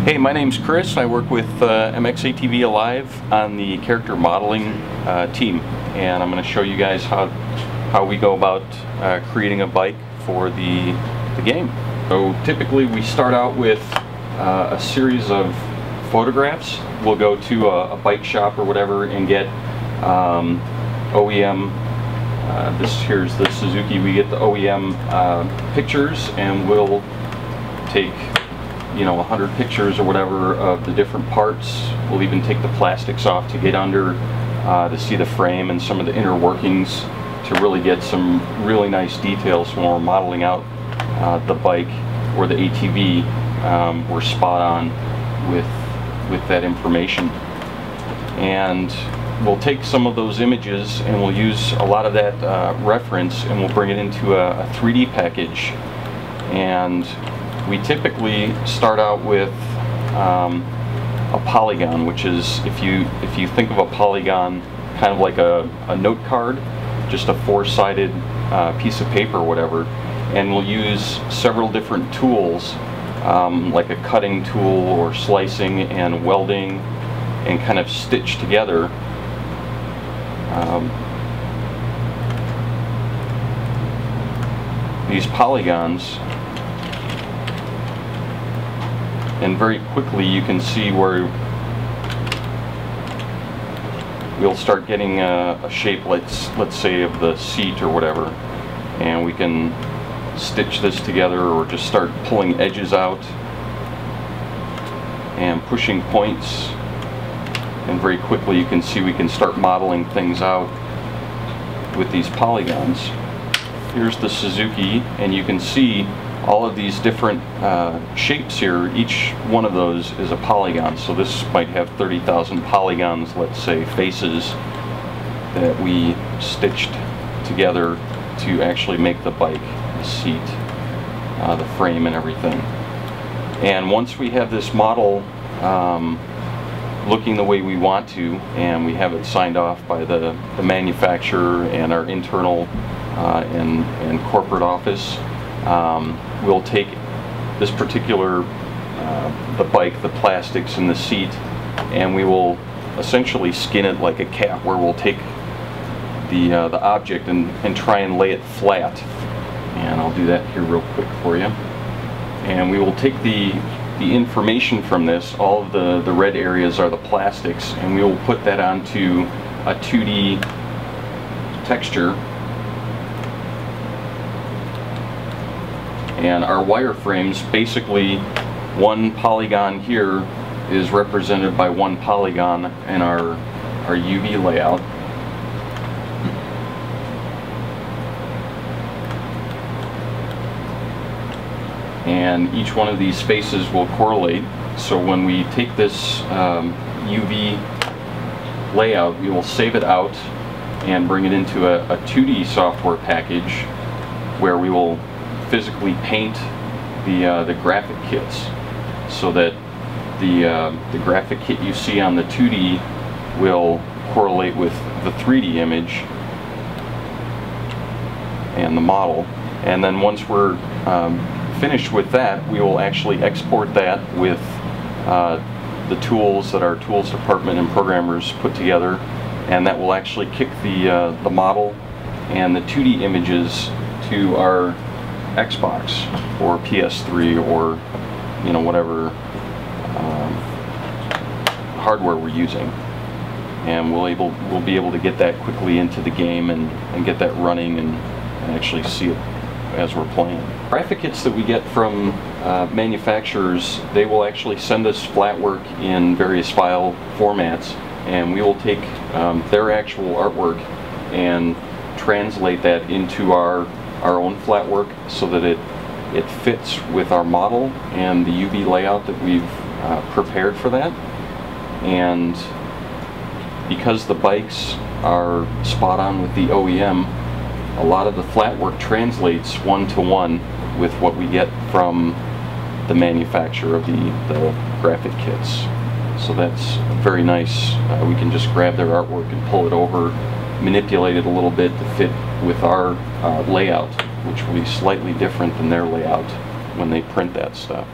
Hey, my name's Chris. I work with MX ATV Alive on the character modeling team, and I'm going to show you guys how we go about creating a bike for the game. So typically we start out with a series of photographs. We'll go to a bike shop or whatever and get OEM. Here's the Suzuki. We get the OEM pictures, and we'll take 100 pictures or whatever of the different parts. We'll even take the plastics off to get under to see the frame and some of the inner workings, to really get some really nice details when we're modeling out the bike or the ATV. We're spot on with that information, and we'll take some of those images and we'll use a lot of that reference, and we'll bring it into a 3D package. And we typically start out with a polygon, which is, if you think of a polygon kind of like a note card, just a four-sided piece of paper or whatever, and we'll use several different tools, like a cutting tool or slicing and welding, and kind of stitch together these polygons. And very quickly you can see where we'll start getting a shape, let's say, of the seat or whatever, and we can stitch this together or just start pulling edges out and pushing points, and very quickly you can see we can start modeling things out with these polygons. Here's the Suzuki, and you can see all of these different shapes here. Each one of those is a polygon. So this might have 30,000 polygons, let's say, faces that we stitched together to actually make the bike, the seat, the frame, and everything. And once we have this model looking the way we want to, and we have it signed off by the manufacturer and our internal and corporate office, we'll take this particular, the bike, the plastics, and the seat, and we will essentially skin it like a cat, where we'll take the object and try and lay it flat. And I'll do that here real quick for you. And we will take the information from this, all of the red areas are the plastics, and we will put that onto a 2D texture. And our wireframes, basically one polygon here is represented by one polygon in our UV layout. And each one of these spaces will correlate. So when we take this UV layout, we will save it out and bring it into a 2D software package, where we will physically paint the graphic kits, so that the graphic kit you see on the 2D will correlate with the 3D image and the model. And then once we're finished with that, we will actually export that with the tools that our tools department and programmers put together, and that will actually kick the model and the 2D images to our Xbox or PS3 or whatever hardware we're using, and we'll be able to get that quickly into the game and get that running and actually see it as we're playing. Graphic kits that we get from manufacturers, they will actually send us flat work in various file formats, and we will take their actual artwork and translate that into our own flat work, so that it fits with our model and the UV layout that we've prepared for that. And because the bikes are spot on with the OEM, a lot of the flat work translates one-to-one with what we get from the manufacturer of the graphic kits. So that's very nice. We can just grab their artwork and pull it over, manipulate it a little bit to fit with our layout, which will be slightly different than their layout when they print that stuff.